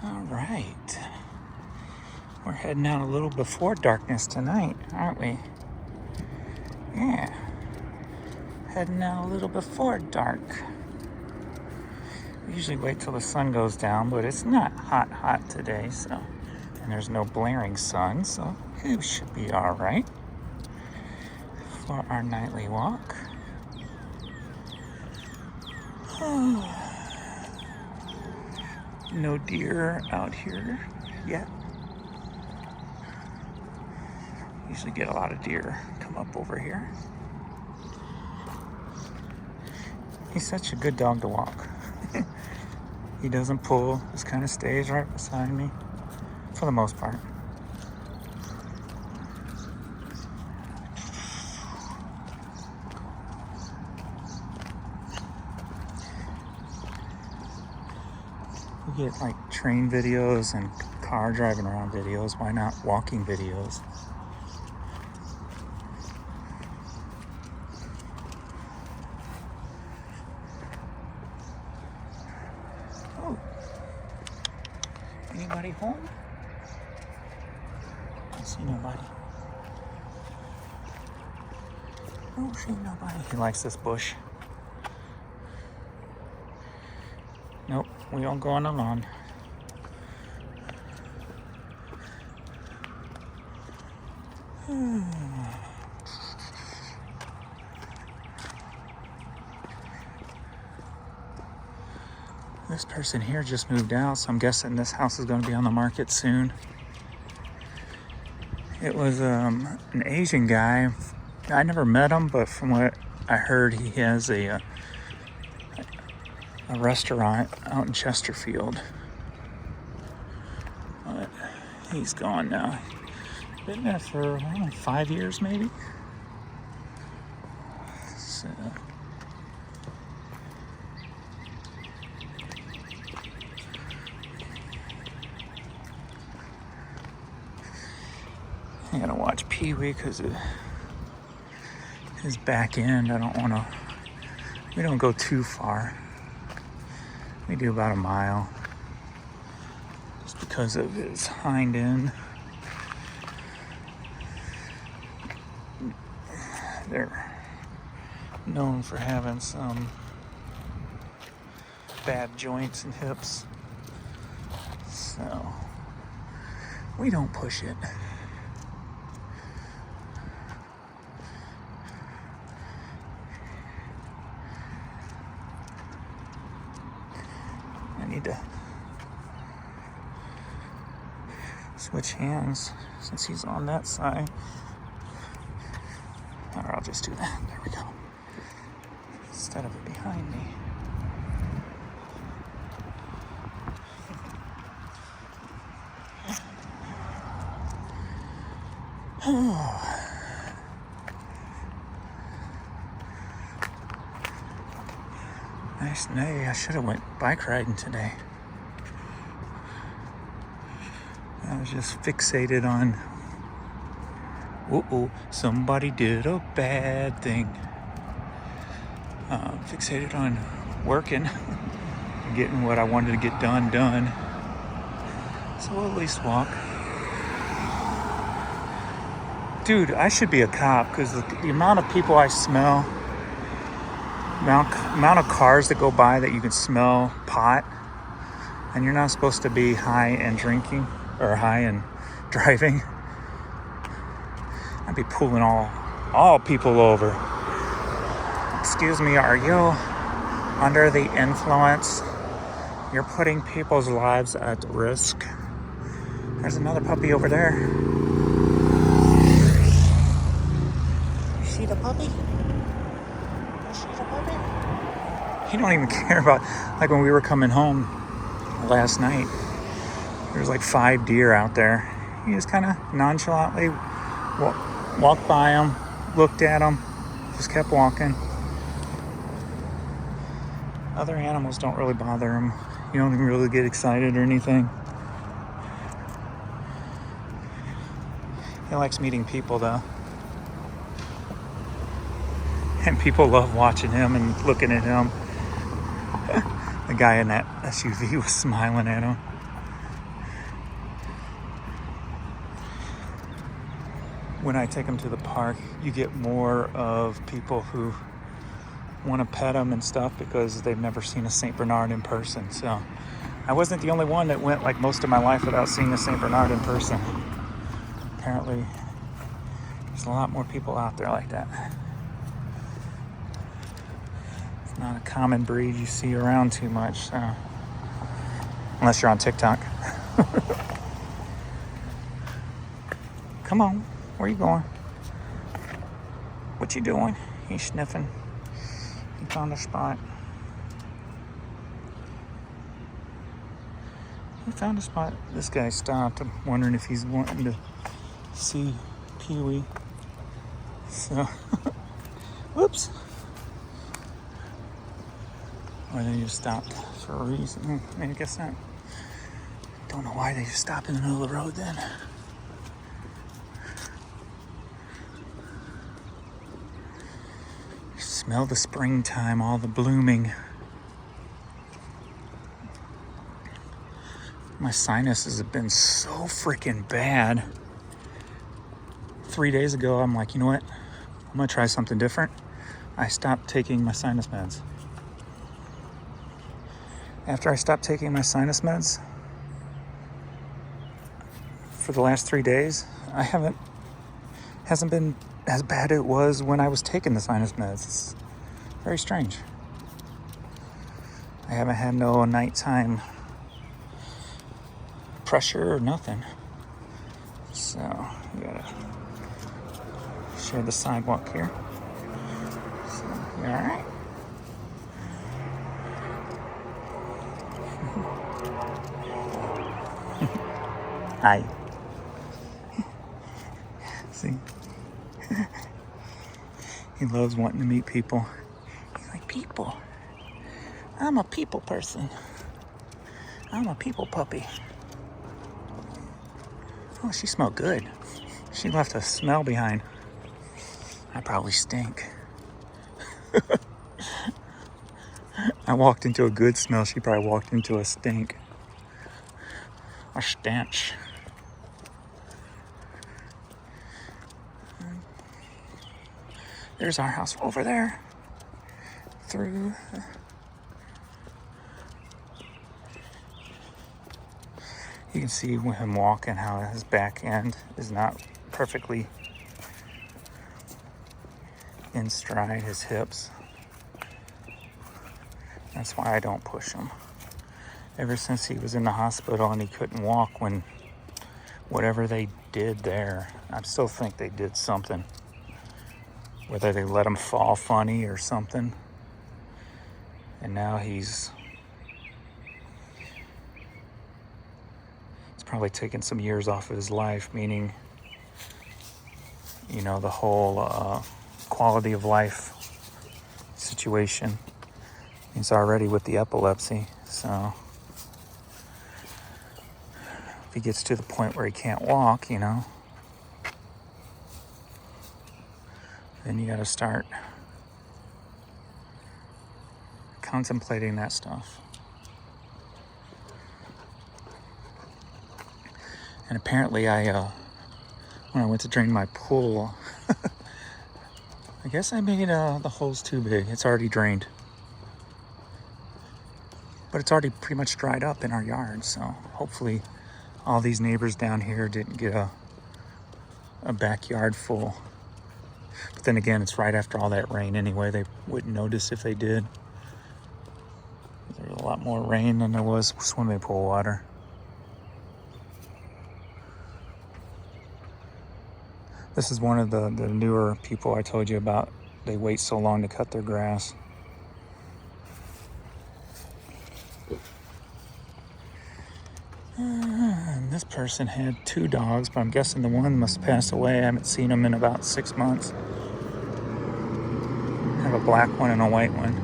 All right. We're heading out a little before darkness tonight, aren't we? Yeah. Heading out a little before dark. We usually wait till the sun goes down, but it's not hot today, so. And there's no blaring sun, so it should be all right for our nightly walk. No deer out here yet. Usually get a lot of deer come up over here. He's such a good dog to walk. He doesn't pull, just kind of stays right beside me for the most part. We get like train videos and car driving around videos. Why not walking videos? Oh, anybody home? I see nobody. Oh, see nobody. He likes this bush. Nope, we don't go on the lawn. This person here just moved out, so I'm guessing this house is going to be on the market soon. It was an Asian guy. I never met him, but from what I heard, he has a restaurant out in Chesterfield. But he's gone now. Been there for, I don't know, 5 years maybe. So I gotta watch Pee-wee because of his back end. I don't want to. We don't go too far. We do about a mile, just because of his hind end. They're known for having some bad joints and hips, so we don't push it. I need to switch hands since he's on that side. Or I'll just do that. There we go. Instead of it behind me. Nice day. I should have went bike riding today. I was just fixated on, somebody did a bad thing. Fixated on working, getting what I wanted to get done. So we'll at least walk. Dude, I should be a cop because the amount of people I smell, amount of cars that go by that you can smell pot, and you're not supposed to be high and drinking or high and driving. I'd be pulling all people over. Excuse me, are you under the influence? You're putting people's lives at risk. There's another puppy over there. You see the puppy? You see the puppy? He don't even care about, like when we were coming home last night, there was like 5 deer out there. He just kind of nonchalantly walked by them, looked at them, just kept walking. Other animals don't really bother him. You don't even really get excited or anything. He likes meeting people though. And people love watching him and looking at him. The guy in that SUV was smiling at him. when I take them to the park, you get more of people who want to pet them and stuff because they've never seen a St. Bernard in person. So I wasn't the only one that went like most of my life without seeing a St. Bernard in person. Apparently, there's a lot more people out there like that. It's not a common breed you see around too much, so unless you're on TikTok. Come on, where you going? What you doing? He's sniffing. He found a spot. He found a spot. This guy stopped. I'm wondering if he's wanting to see Pee-wee. So, whoops. Or they just stopped for a reason. I guess not. Don't know why they just stopped in the middle of the road then. Smell the springtime, all the blooming. My sinuses have been so freaking bad. 3 days ago, I'm like, you know what? I'm gonna try something different. I stopped taking my sinus meds. After I stopped taking my sinus meds, for the last 3 days, hasn't been as bad as it was when I was taking the sinus meds. It's very strange. I haven't had no nighttime pressure or nothing. So, we gotta share the sidewalk here. So, you all right? Hi. See? He loves wanting to meet people. He's like, people. I'm a people person. I'm a people puppy. Oh, she smelled good. She left a smell behind. I probably stink. I walked into a good smell. She probably walked into a stink. A stench. There's our house over there. Through. You can see with him walking how his back end is not perfectly in stride, his hips. That's why I don't push him. Ever since he was in the hospital and he couldn't walk, when whatever they did there, I still think they did something. Whether they let him fall funny or something. And now it's probably taken some years off of his life, meaning, you know, the whole quality of life situation. He's already with the epilepsy, so if he gets to the point where he can't walk, you know, then you got to start contemplating that stuff. And apparently when I went to drain my pool, I guess I made the holes too big. It's already drained. But it's already pretty much dried up in our yard, so hopefully all these neighbors down here didn't get a backyard full. But then again, it's right after all that rain anyway. They wouldn't notice if they did. There's a lot more rain than there was swimming pool water. This is one of the newer people I told you about. They wait so long to cut their grass. And this person had 2 dogs, but I'm guessing the one must have passed away. I haven't seen them in about 6 months. I have a black one and a white one.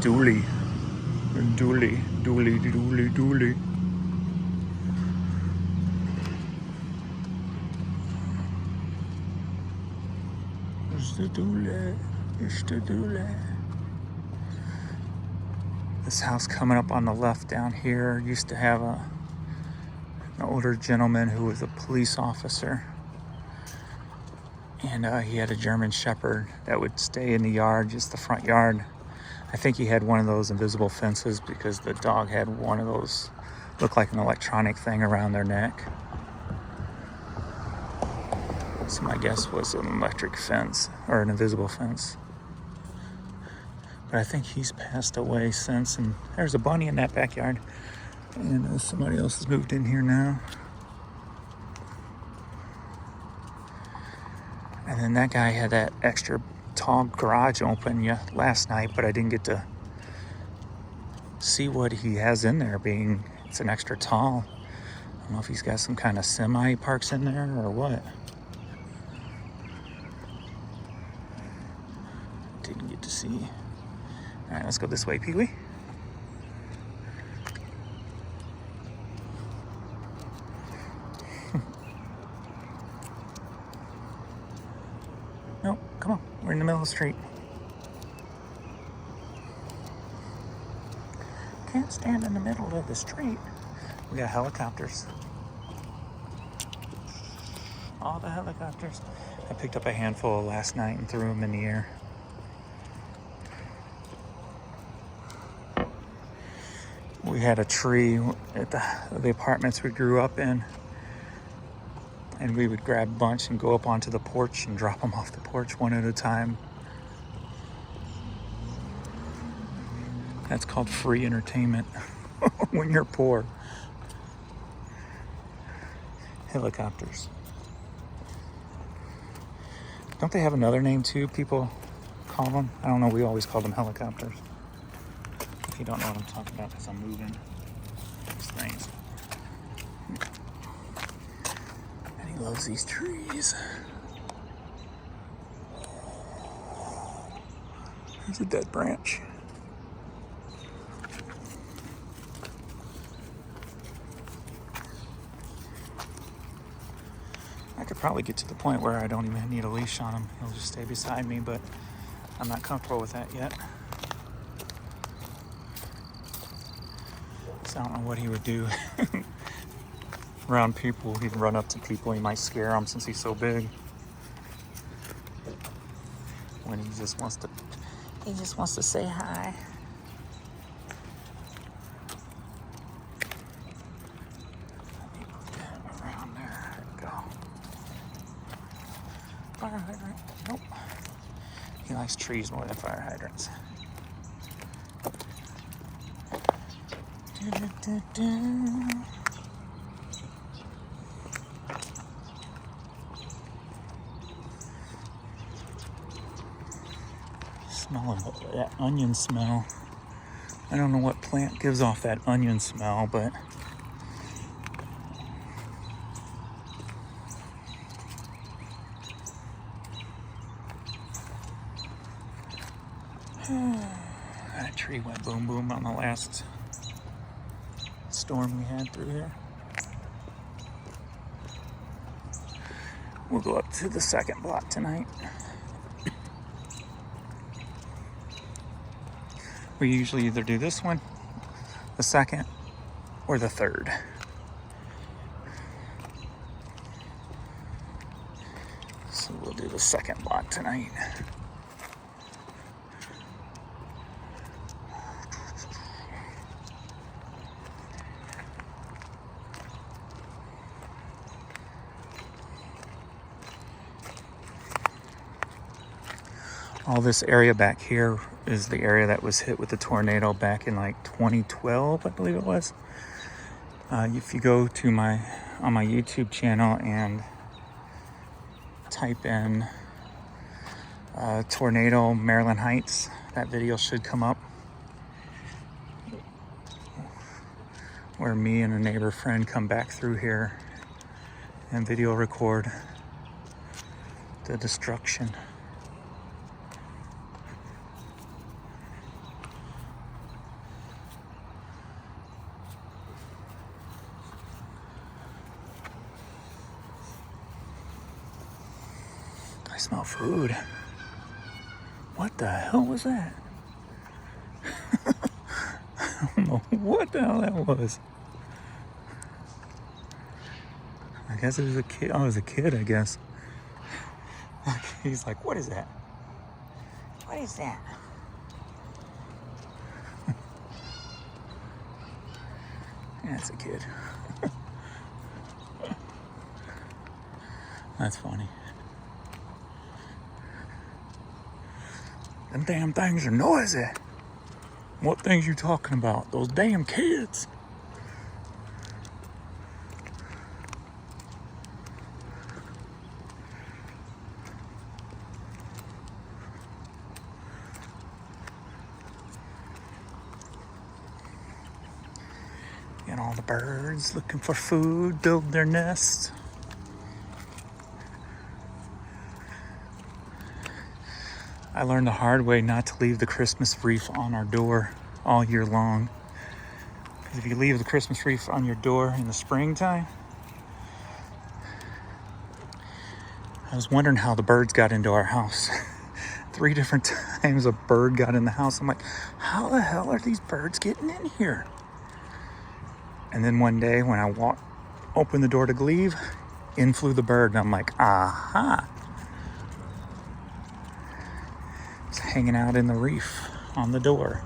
Dooley. Dooley. Dooley. Dooley. Dooley. It's the dooley. It's the dooley. This house coming up on the left down here used to have an older gentleman who was a police officer. And he had a German Shepherd that would stay in the yard, just the front yard. I think he had one of those invisible fences because the dog had one of those, looked like an electronic thing around their neck. So my guess was an electric fence or an invisible fence. But I think he's passed away since. And there's a bunny in that backyard. And somebody else has moved in here now. And then that guy had that extra tall garage open last night, but I didn't get to see what he has in there, being it's an extra tall. I don't know if he's got some kind of semi parks in there or what. Didn't get to see. All right, let's go this way, Pee-wee. No, come on. We're in the middle of the street. Can't stand in the middle of the street. We got helicopters. All the helicopters. I picked up a handful last night and threw them in the air. We had a tree at the apartments we grew up in. And we would grab a bunch and go up onto the porch and drop them off the porch one at a time. That's called free entertainment when you're poor. Helicopters. Don't they have another name too? People call them? I don't know. We always call them helicopters. If you don't know what I'm talking about, because I'm moving these things. He loves these trees. There's a dead branch. I could probably get to the point where I don't even need a leash on him. He'll just stay beside me, but I'm not comfortable with that yet. So I don't know what he would do. Around people, he'd run up to people. He might scare them since he's so big. When he just wants to say hi. Let me put that around there. There we go. Fire hydrant. Nope. He likes trees more than fire hydrants. Smell of that onion smell. I don't know what plant gives off that onion smell, but that tree went boom boom on the last storm we had through here. We'll go up to the second block tonight. We usually either do this one, the second, or the third. So we'll do the second block tonight. All this area back here is the area that was hit with the tornado back in like 2012, I believe it was. If you go to on my YouTube channel and type in tornado Maryland Heights, that video should come up. Where me and a neighbor friend come back through here and video record the destruction. I smell food. What the hell was that? I don't know what the hell that was. I guess it was a kid. Oh, it was a kid, I guess. He's like, what is that? What is that? Yeah, it's a kid. That's funny. Them damn things are noisy. What things you talking about? Those damn kids. Got all the birds looking for food, build their nests. I learned the hard way not to leave the Christmas wreath on our door all year long. Because if you leave the Christmas wreath on your door in the springtime, I was wondering how the birds got into our house. 3 different times a bird got in the house. I'm like, how the hell are these birds getting in here? And then one day when I opened the door to leave, in flew the bird. And I'm like, aha. It's hanging out in the reef on the door.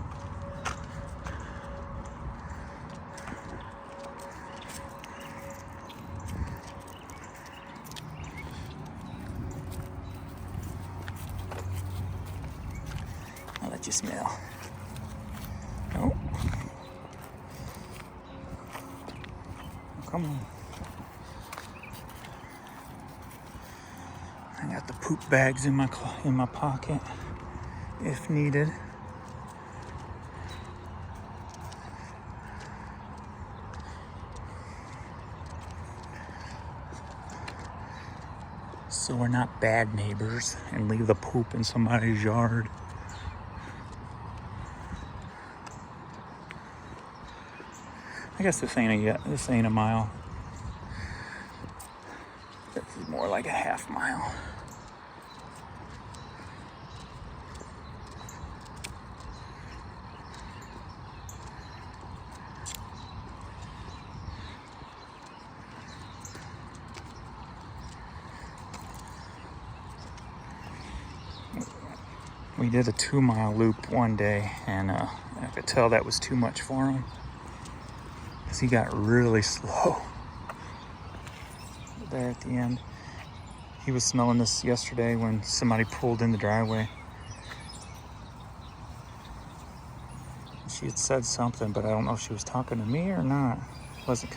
I'll let you smell. Oh. Come on. I got the poop bags in my pocket if needed. So we're not bad neighbors and leave the poop in somebody's yard. I guess this ain't a mile. This is more like a half mile. We did a 2-mile loop one day, and I could tell that was too much for him. Because he got really slow there at the end. He was smelling this yesterday when somebody pulled in the driveway. She had said something, but I don't know if she was talking to me or not. Wasn't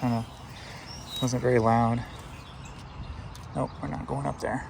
very loud. Nope, we're not going up there.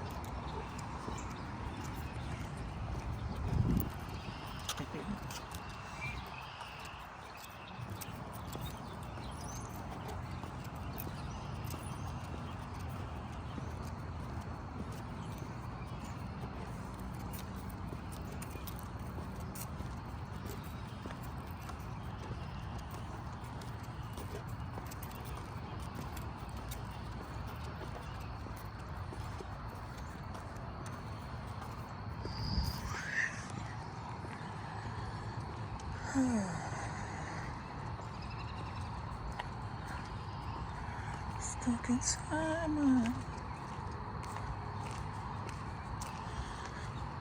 Stuck inside my...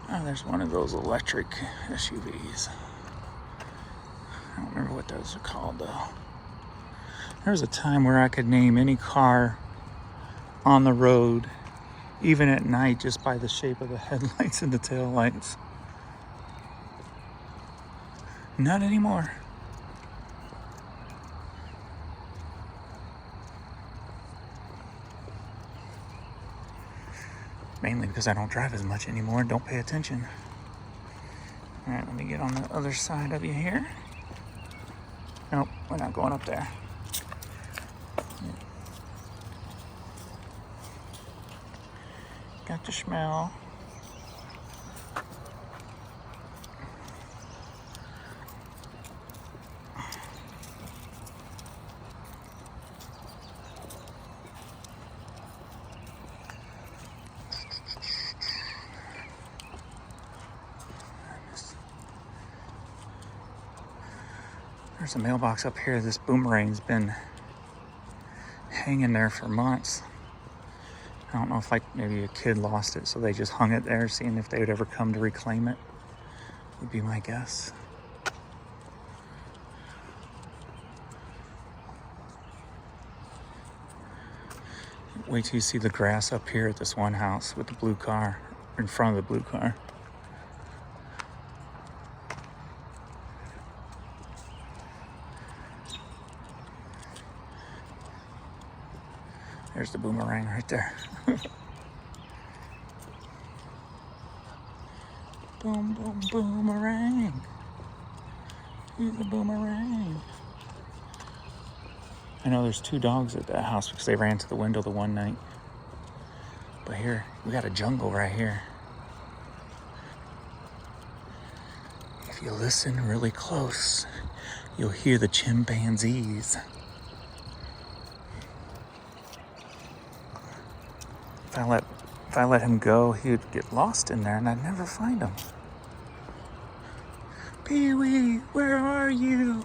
Oh, there's one of those electric SUVs. I don't remember what those are called though. There was a time where I could name any car on the road, even at night, just by the shape of the headlights and the taillights. Not anymore. Mainly because I don't drive as much anymore and don't pay attention. All right, let me get on the other side of you here. Nope, we're not going up there. Got the smell. There's a mailbox up here. This boomerang's been hanging there for months. I don't know if maybe a kid lost it, so they just hung it there, seeing if they would ever come to reclaim it, would be my guess. Wait till you see the grass up here at this one house with the blue car, in front of the blue car. There's the boomerang right there. Boom, boom, boomerang. He's a boomerang. I know there's 2 dogs at that house because they ran to the window the one night. But here, we got a jungle right here. If you listen really close, you'll hear the chimpanzees. If I let him go, he would get lost in there and I'd never find him. Pee-wee, where are you?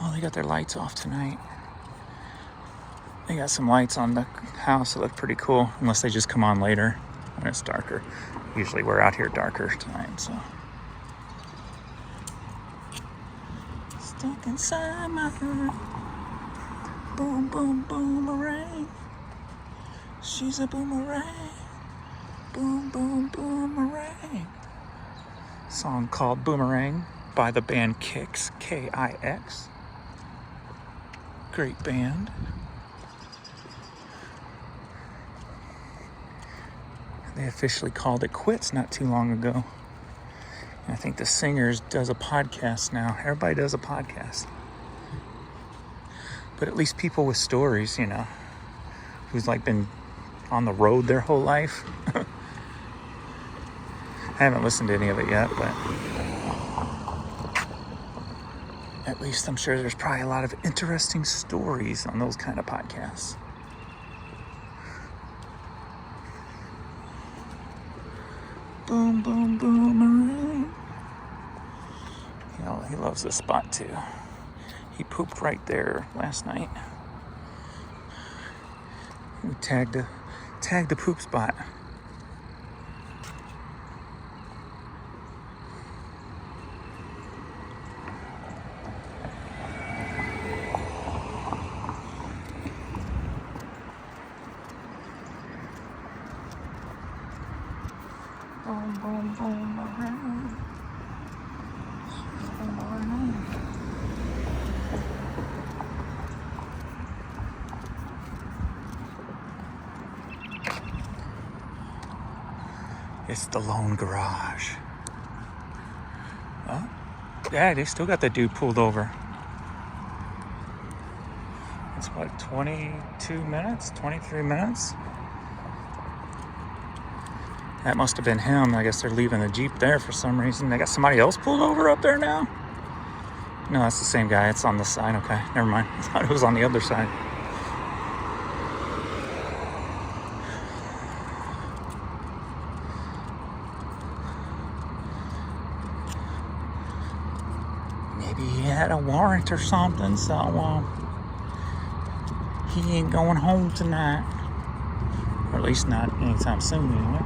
Oh, they got their lights off tonight. They got some lights on the house that look pretty cool, unless they just come on later when it's darker. Usually we're out here darker tonight, so. Stuck inside my heart. Boom, boom, boomerang. She's a boomerang. Boom, boom, boomerang. Song called Boomerang by the band Kix, K-I-X. Great band. They officially called it quits not too long ago. And I think the singer does a podcast now. Everybody does a podcast. But at least people with stories, who's been on the road their whole life. I haven't listened to any of it yet, but at least I'm sure there's probably a lot of interesting stories on those kind of podcasts. Boom, boom, boomerang. He loves this spot too. He pooped right there last night. We tagged the poop spot. Boom, boom, boom, around. Boom, around. It's the lone garage. Oh, yeah, they still got the dude pulled over. It's what, 22 minutes, 23 minutes? That must have been him. I guess they're leaving the Jeep there for some reason. They got somebody else pulled over up there now? No, that's the same guy. It's on this side. Okay, never mind. I thought it was on the other side. Maybe he had a warrant or something, so he ain't going home tonight. Or at least not anytime soon, anyway.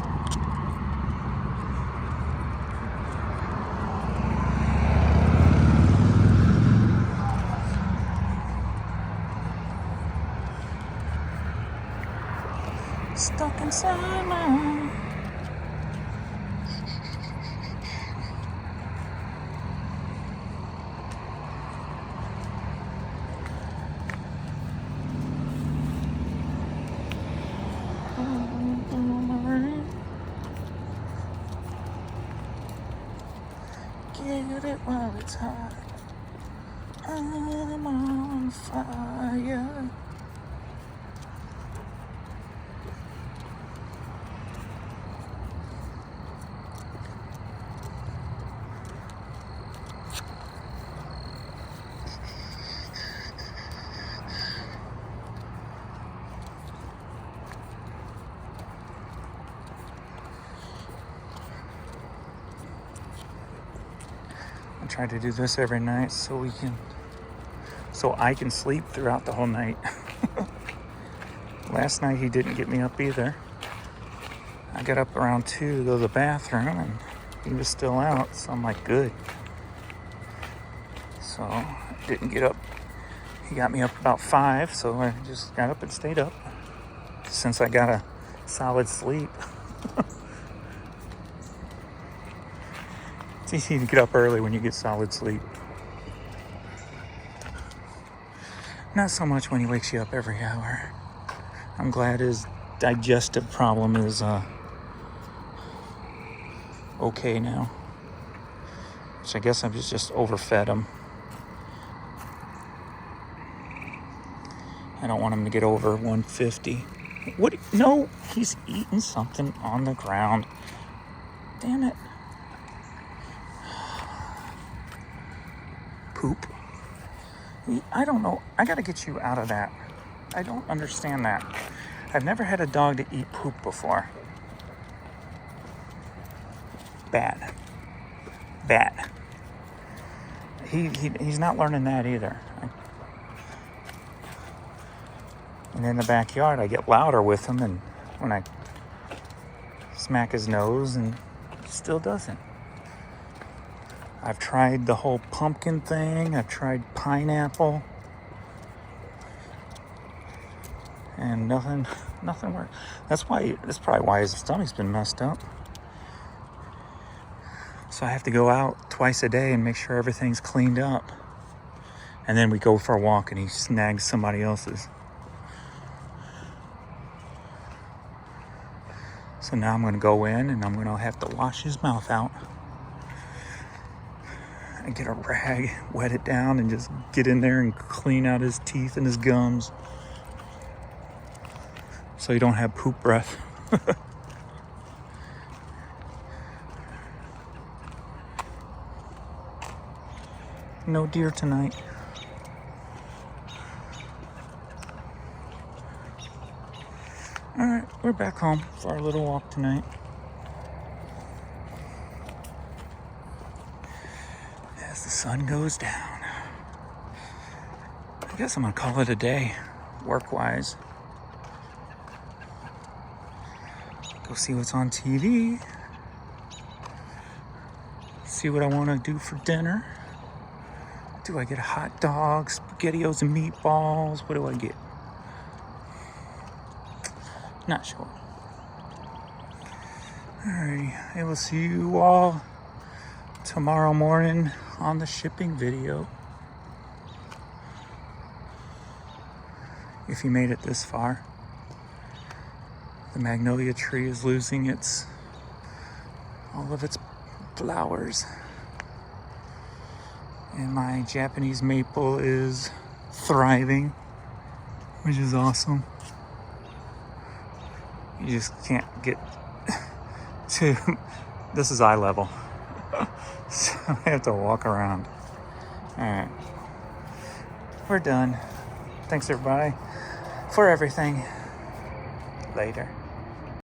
Stuck inside my heart. Get it while it's hot. I'm on fire. I'm try to do this every night so I can sleep throughout the whole night. Last night he didn't get me up either. I got up around 2 to go to the bathroom and he was still out, so I'm like, good. So I didn't get up. He got me up about 5, so I just got up and stayed up since I got a solid sleep. It's easy to get up early when you get solid sleep. Not so much when he wakes you up every hour. I'm glad his digestive problem is okay now. Which I guess I've just overfed him. I don't want him to get over 150. What? No, he's eating something on the ground. Damn it. Poop. I don't know. I gotta get you out of that. I don't understand that. I've never had a dog to eat poop before. Bad. He's not learning that either. And in the backyard, I get louder with him, and when I smack his nose, and he still doesn't. I've tried the whole pumpkin thing. I've tried pineapple. And nothing worked. That's probably why his stomach's been messed up. So I have to go out twice a day and make sure everything's cleaned up. And then we go for a walk and he snags somebody else's. So now I'm going to go in and I'm going to have to wash his mouth out. I get a rag, wet it down, and just get in there and clean out his teeth and his gums. So you don't have poop breath. No deer tonight. Alright, we're back home for our little walk tonight. As the sun goes down. I guess I'm gonna call it a day, work-wise. Go see what's on TV. See what I want to do for dinner. Do I get a hot dog, SpaghettiOs and meatballs? What do I get? Not sure. Alrighty, I will see you all tomorrow morning on the shipping video. If you made it this far. The magnolia tree is losing all of its flowers. And my Japanese maple is thriving, which is awesome. You just can't get to, this is eye level. So I have to walk around. All right, we're done. Thanks everybody for everything. Later.